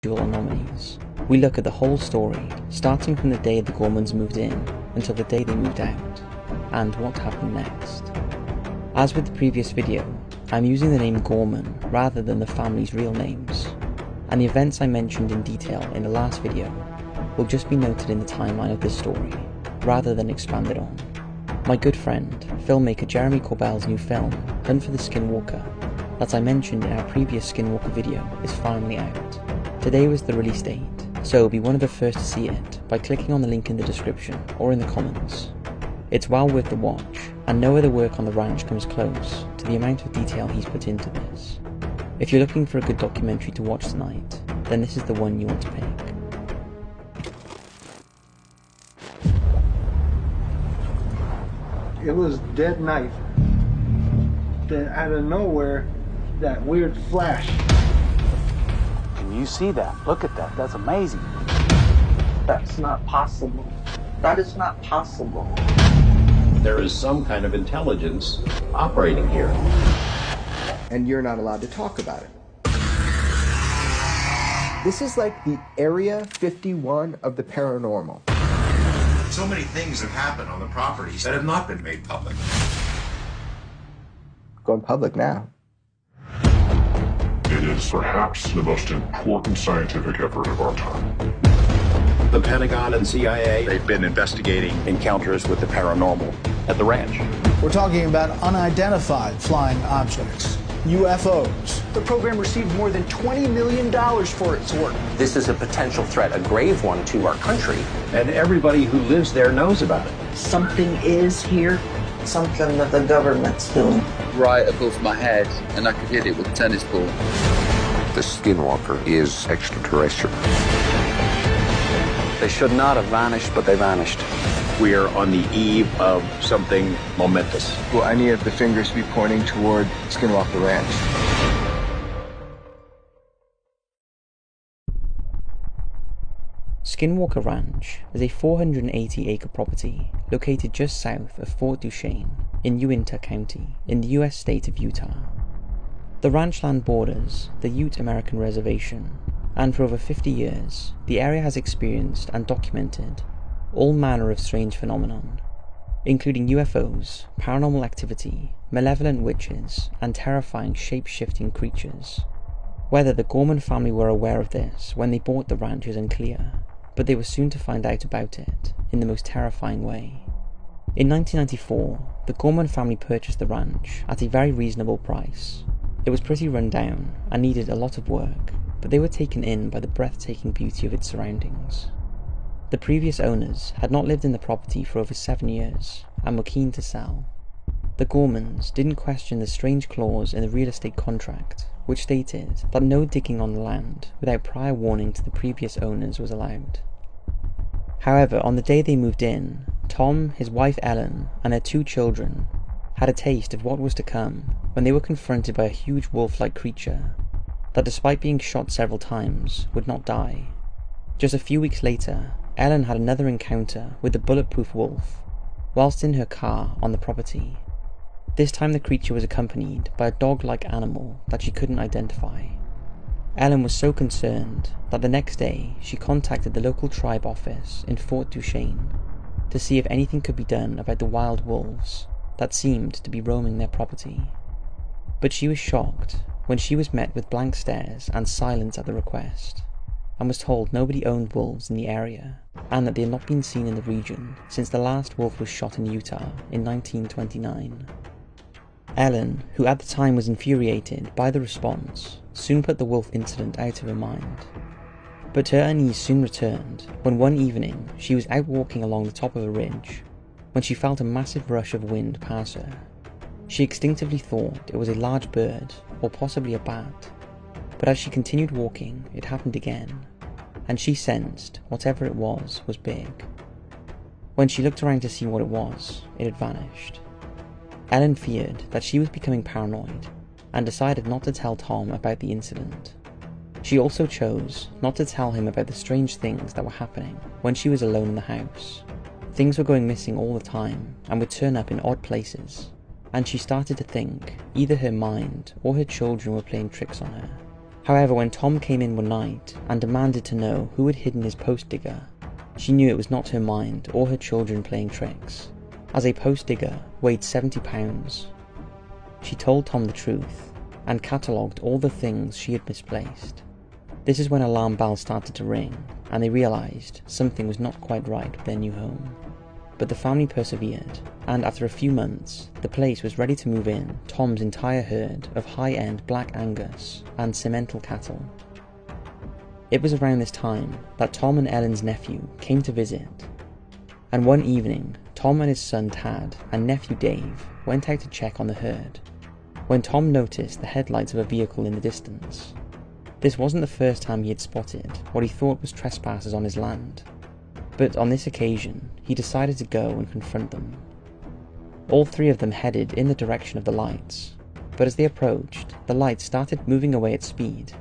anomalies. We look at the whole story, starting from the day the Gormans moved in until the day they moved out, and what happened next. As with the previous video, I'm using the name Gorman rather than the family's real names, and the events I mentioned in detail in the last video will just be noted in the timeline of this story, rather than expanded on. My good friend, filmmaker Jeremy Corbell's new film, Hunt for the Skinwalker, that I mentioned in our previous Skinwalker video, is finally out. Today was the release date, so be one of the first to see it by clicking on the link in the description or in the comments. It's well worth the watch, and no other work on the ranch comes close to the amount of detail he's put into this. If you're looking for a good documentary to watch tonight, then this is the one you want to pick. It was dead night. Then out of nowhere, that weird flash. Can you see that? Look at that. That's amazing. That's not possible. That is not possible. There is some kind of intelligence operating here. And you're not allowed to talk about it. This is like the Area 51 of the paranormal. So many things have happened on the properties that have not been made public. Going public now. It is perhaps the most important scientific effort of our time. The Pentagon and CIA, They've been investigating Encounters with the paranormal at the ranch. We're talking about unidentified flying objects, UFOs. The program received more than $20 million for its work. This is a potential threat, a grave one to our country. and everybody who lives there knows about it. Something is here. Something that the government's doing. Right above my head, and I could hit it with a tennis ball. The Skinwalker is extraterrestrial. They should not have vanished, but they vanished. We are on the eve of something momentous. Will any of the fingers be pointing toward Skinwalker Ranch? Skinwalker Ranch is a 480-acre property located just south of Fort Duchesne in Uintah County in the US state of Utah. The ranch land borders the Ute American Reservation, and for over 50 years, the area has experienced and documented all manner of strange phenomenon, including UFOs, paranormal activity, malevolent witches, and terrifying shape-shifting creatures. Whether the Gorman family were aware of this when they bought the ranch is unclear, but they were soon to find out about it in the most terrifying way. In 1994, the Gorman family purchased the ranch at a very reasonable price. It was pretty run down and needed a lot of work, but they were taken in by the breathtaking beauty of its surroundings. The previous owners had not lived in the property for over 7 years and were keen to sell. The Gormans didn't question the strange clause in the real estate contract, which stated that no digging on the land without prior warning to the previous owners was allowed. However, on the day they moved in, Tom, his wife Ellen, and their 2 children had a taste of what was to come when they were confronted by a huge wolf-like creature that, despite being shot several times, would not die. Just a few weeks later, Ellen had another encounter with the bulletproof wolf whilst in her car on the property. This time the creature was accompanied by a dog-like animal that she couldn't identify. Ellen was so concerned that the next day she contacted the local tribe office in Fort Duchesne to see if anything could be done about the wild wolves that seemed to be roaming their property. But she was shocked when she was met with blank stares and silence at the request, and was told nobody owned wolves in the area, and that they had not been seen in the region since the last wolf was shot in Utah in 1929. Ellen, who at the time was infuriated by the response, soon put the wolf incident out of her mind. But her unease soon returned when one evening she was out walking along the top of a ridge when she felt a massive rush of wind pass her. She instinctively thought it was a large bird or possibly a bat, but as she continued walking it happened again, and she sensed whatever it was big. When she looked around to see what it was, it had vanished. Ellen feared that she was becoming paranoid and decided not to tell Tom about the incident. She also chose not to tell him about the strange things that were happening when she was alone in the house. Things were going missing all the time and would turn up in odd places, and she started to think either her mind or her children were playing tricks on her. However, when Tom came in one night and demanded to know who had hidden his post digger, she knew it was not her mind or her children playing tricks, as a post digger weighed 70 pounds. She told Tom the truth and catalogued all the things she had misplaced. This is when alarm bells started to ring and they realised something was not quite right with their new home. But the family persevered, and after a few months, the place was ready to move in Tom's entire herd of high-end Black Angus and Simmental cattle. It was around this time that Tom and Ellen's nephew came to visit, and one evening, Tom and his son Tad and nephew Dave went out to check on the herd, when Tom noticed the headlights of a vehicle in the distance. This wasn't the first time he had spotted what he thought was trespassers on his land, but on this occasion, he decided to go and confront them. All three of them headed in the direction of the lights, but as they approached, the lights started moving away at speed.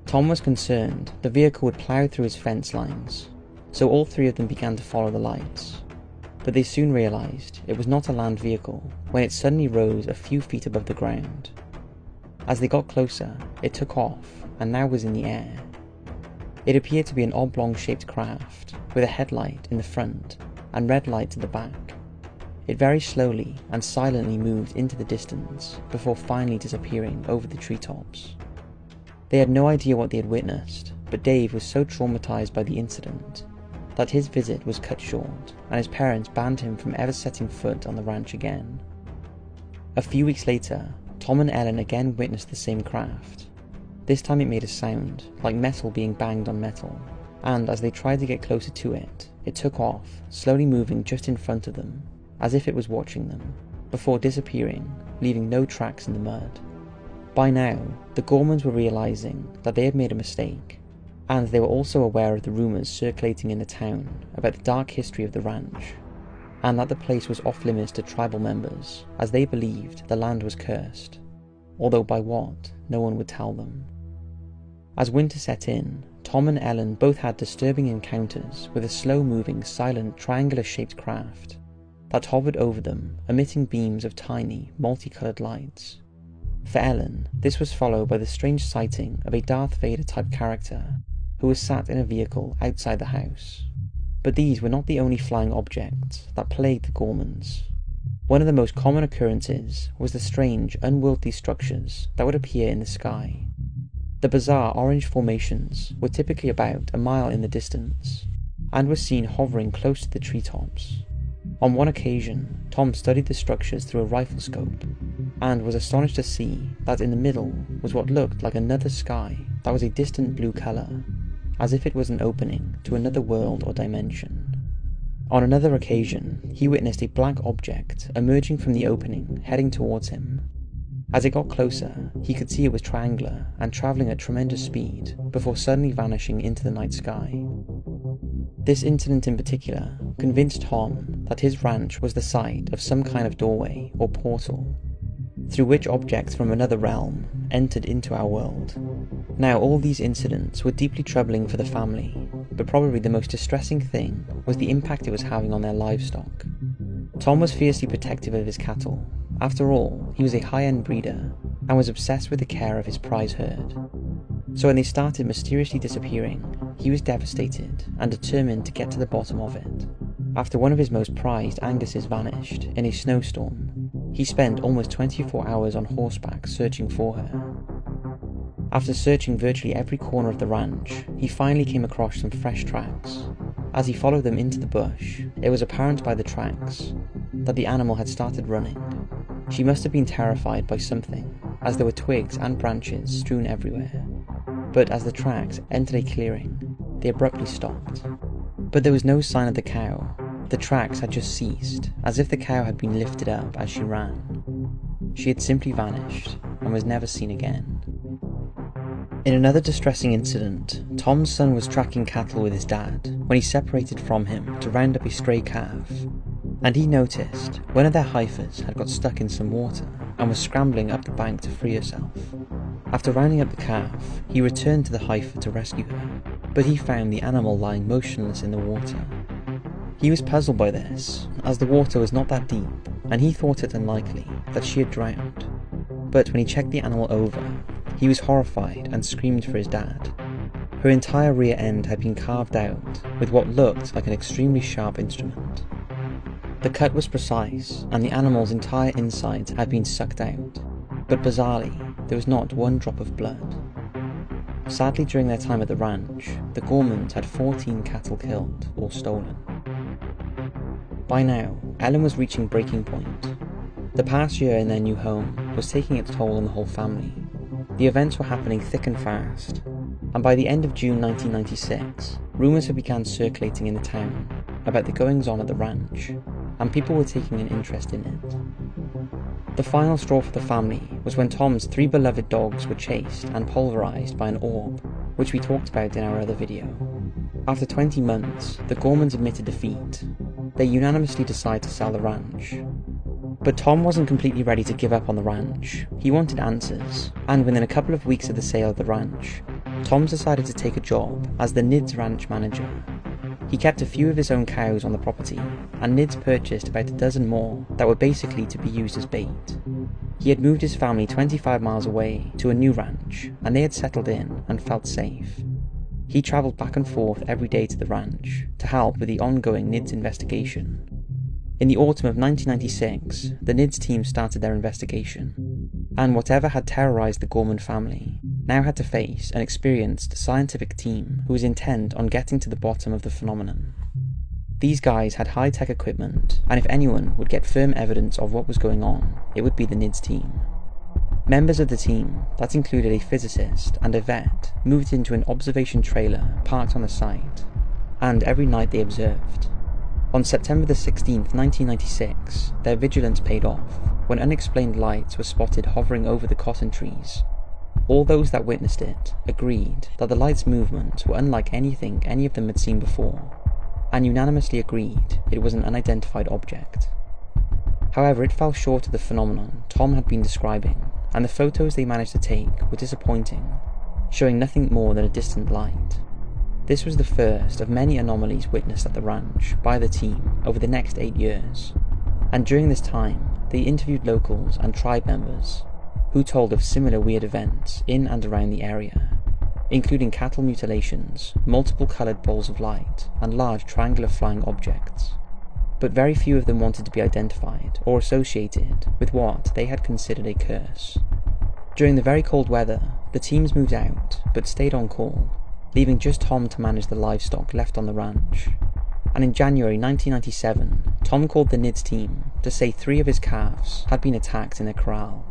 Tom was concerned the vehicle would plough through his fence lines, so all three of them began to follow the lights. But they soon realised it was not a land vehicle when it suddenly rose a few feet above the ground. As they got closer, it took off and now was in the air. It appeared to be an oblong-shaped craft, with a headlight in the front and red lights at the back. It very slowly and silently moved into the distance before finally disappearing over the treetops. They had no idea what they had witnessed, but Dave was so traumatized by the incident that his visit was cut short and his parents banned him from ever setting foot on the ranch again. A few weeks later, Tom and Ellen again witnessed the same craft. This time it made a sound, like metal being banged on metal, and as they tried to get closer to it, it took off, slowly moving just in front of them, as if it was watching them, before disappearing, leaving no tracks in the mud. By now, the Gormans were realising that they had made a mistake, and they were also aware of the rumours circulating in the town about the dark history of the ranch, and that the place was off-limits to tribal members, as they believed the land was cursed, although by what, no one would tell them. As winter set in, Tom and Ellen both had disturbing encounters with a slow-moving, silent, triangular-shaped craft that hovered over them, emitting beams of tiny, multicoloured lights. For Ellen, this was followed by the strange sighting of a Darth Vader-type character who was sat in a vehicle outside the house. But these were not the only flying objects that plagued the Gormans. One of the most common occurrences was the strange, unwieldy structures that would appear in the sky. The bizarre orange formations were typically about a mile in the distance, and were seen hovering close to the treetops. On one occasion, Tom studied the structures through a rifle scope, and was astonished to see that in the middle was what looked like another sky that was a distant blue colour, as if it was an opening to another world or dimension. On another occasion, he witnessed a black object emerging from the opening, heading towards him. As it got closer, he could see it was triangular and travelling at tremendous speed, before suddenly vanishing into the night sky. This incident in particular convinced Tom that his ranch was the site of some kind of doorway or portal, through which objects from another realm entered into our world. Now, all these incidents were deeply troubling for the family, but probably the most distressing thing was the impact it was having on their livestock. Tom was fiercely protective of his cattle. After all, he was a high-end breeder, and was obsessed with the care of his prize herd. So when they started mysteriously disappearing, he was devastated and determined to get to the bottom of it. After one of his most prized Anguses vanished in a snowstorm, he spent almost 24 hours on horseback searching for her. After searching virtually every corner of the ranch, he finally came across some fresh tracks. As he followed them into the bush, it was apparent by the tracks that the animal had started running. She must have been terrified by something, as there were twigs and branches strewn everywhere. But as the tracks entered a clearing, they abruptly stopped. But there was no sign of the cow. The tracks had just ceased, as if the cow had been lifted up as she ran. She had simply vanished, and was never seen again. In another distressing incident, Tom's son was tracking cattle with his dad when he separated from him to round up a stray calf, and he noticed one of their heifers had got stuck in some water and was scrambling up the bank to free herself. After rounding up the calf, he returned to the heifer to rescue her, but he found the animal lying motionless in the water. He was puzzled by this, as the water was not that deep, and he thought it unlikely that she had drowned. But when he checked the animal over, He was horrified and screamed for his dad. Her entire rear end had been carved out with what looked like an extremely sharp instrument. The cut was precise, and the animal's entire insides had been sucked out, but bizarrely, there was not one drop of blood. Sadly, during their time at the ranch, the Gormans had 14 cattle killed or stolen. By now, Ellen was reaching breaking point. The past year in their new home was taking its toll on the whole family. The events were happening thick and fast, and by the end of June 1996, rumours had begun circulating in the town about the goings-on at the ranch, and people were taking an interest in it. The final straw for the family was when Tom's 3 beloved dogs were chased and pulverised by an orb, which we talked about in our other video. After 20 months, the Gormans admitted defeat. They unanimously decided to sell the ranch. But Tom wasn't completely ready to give up on the ranch. He wanted answers, and within a couple of weeks of the sale of the ranch, Tom decided to take a job as the Nids ranch manager. He kept a few of his own cows on the property, and Nids purchased about a dozen more that were basically to be used as bait. He had moved his family 25 miles away to a new ranch, and they had settled in and felt safe. He travelled back and forth every day to the ranch to help with the ongoing Nids investigation. In the autumn of 1996, the Nids team started their investigation, and whatever had terrorised the Gorman family now had to face an experienced scientific team who was intent on getting to the bottom of the phenomenon. These guys had high-tech equipment, and if anyone would get firm evidence of what was going on, it would be the Nids team. Members of the team, that included a physicist and a vet, moved into an observation trailer parked on the site, and every night they observed. On September the 16th, 1996, their vigilance paid off when unexplained lights were spotted hovering over the cotton trees. All those that witnessed it agreed that the lights' movements were unlike anything any of them had seen before, and unanimously agreed it was an unidentified object. However, it fell short of the phenomenon Tom had been describing, and the photos they managed to take were disappointing, showing nothing more than a distant light. This was the first of many anomalies witnessed at the ranch by the team over the next 8 years, and during this time they interviewed locals and tribe members who told of similar weird events in and around the area, including cattle mutilations, multiple coloured balls of light, and large triangular flying objects. But very few of them wanted to be identified or associated with what they had considered a curse. During the very cold weather, the teams moved out but stayed on call, leaving just Tom to manage the livestock left on the ranch. And in January 1997, Tom called the Nids team to say 3 of his calves had been attacked in a corral.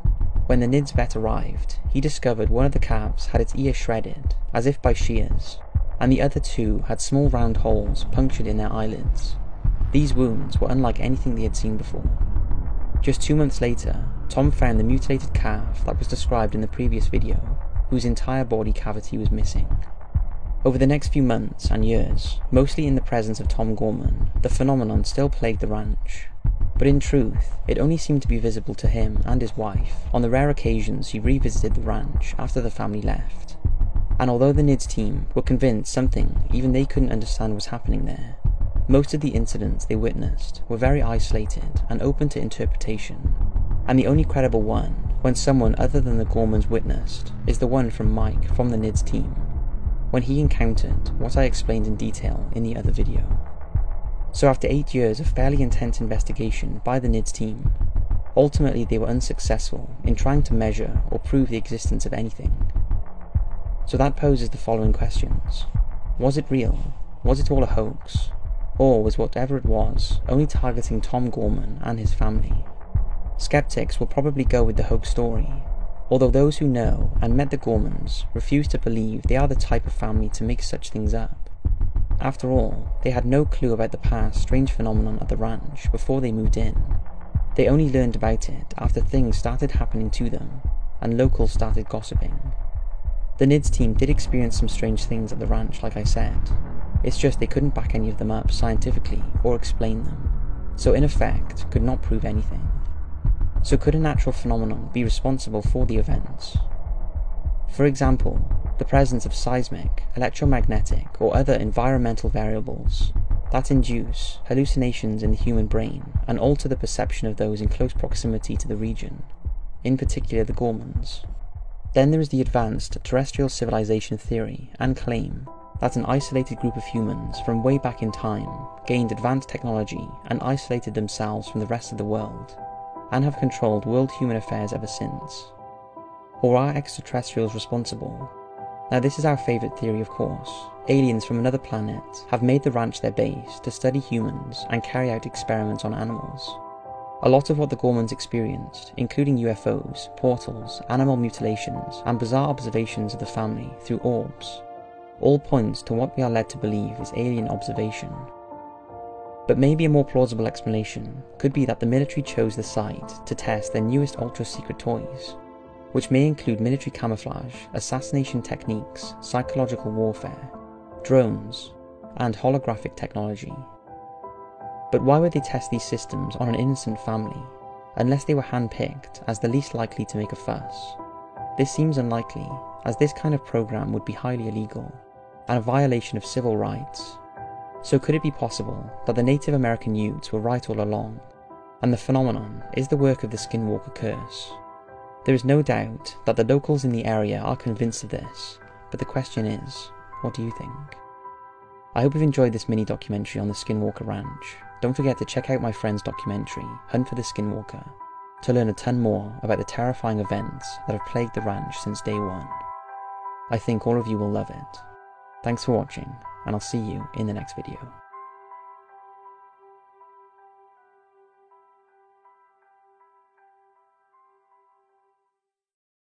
When the Nids vet arrived, he discovered one of the calves had its ear shredded, as if by shears, and the other 2 had small round holes punctured in their eyelids. These wounds were unlike anything they had seen before. Just 2 months later, Tom found the mutilated calf that was described in the previous video, whose entire body cavity was missing. Over the next few months and years, mostly in the presence of Tom Gorman, the phenomenon still plagued the ranch. But in truth, it only seemed to be visible to him and his wife on the rare occasions he revisited the ranch after the family left. And although the Nids team were convinced something even they couldn't understand was happening there, most of the incidents they witnessed were very isolated and open to interpretation, and the only credible one, when someone other than the Gormans witnessed, is the one from Mike from the Nids team, when he encountered what I explained in detail in the other video. So after 8 years of fairly intense investigation by the Nids team, ultimately they were unsuccessful in trying to measure or prove the existence of anything. So that poses the following questions. Was it real? Was it all a hoax? Or was whatever it was only targeting Tom Gorman and his family? Skeptics will probably go with the hoax story, although those who know and met the Gormans refuse to believe they are the type of family to make such things up. After all, they had no clue about the past strange phenomenon at the ranch before they moved in. They only learned about it after things started happening to them, and locals started gossiping. The Nids team did experience some strange things at the ranch, like I said. It's just they couldn't back any of them up scientifically or explain them, so in effect could not prove anything. So could a natural phenomenon be responsible for the events? For example, the presence of seismic, electromagnetic, or other environmental variables that induce hallucinations in the human brain and alter the perception of those in close proximity to the region, in particular the Gormans. Then there is the advanced terrestrial civilization theory and claim that an isolated group of humans from way back in time gained advanced technology and isolated themselves from the rest of the world, and have controlled world human affairs ever since. Or are extraterrestrials responsible? Now this is our favourite theory, of course. Aliens from another planet have made the ranch their base to study humans and carry out experiments on animals. A lot of what the Gormans experienced, including UFOs, portals, animal mutilations, and bizarre observations of the family through orbs, all points to what we are led to believe is alien observation. But maybe a more plausible explanation could be that the military chose the site to test their newest ultra-secret toys, which may include military camouflage, assassination techniques, psychological warfare, drones, and holographic technology. But why would they test these systems on an innocent family, unless they were handpicked as the least likely to make a fuss? This seems unlikely, as this kind of program would be highly illegal, and a violation of civil rights. So could it be possible that the Native American Utes were right all along, and the phenomenon is the work of the Skinwalker curse? There is no doubt that the locals in the area are convinced of this, but the question is, what do you think? I hope you've enjoyed this mini documentary on the Skinwalker Ranch. Don't forget to check out my friend's documentary, Hunt for the Skinwalker, to learn a ton more about the terrifying events that have plagued the ranch since day one. I think all of you will love it. Thanks for watching, and I'll see you in the next video.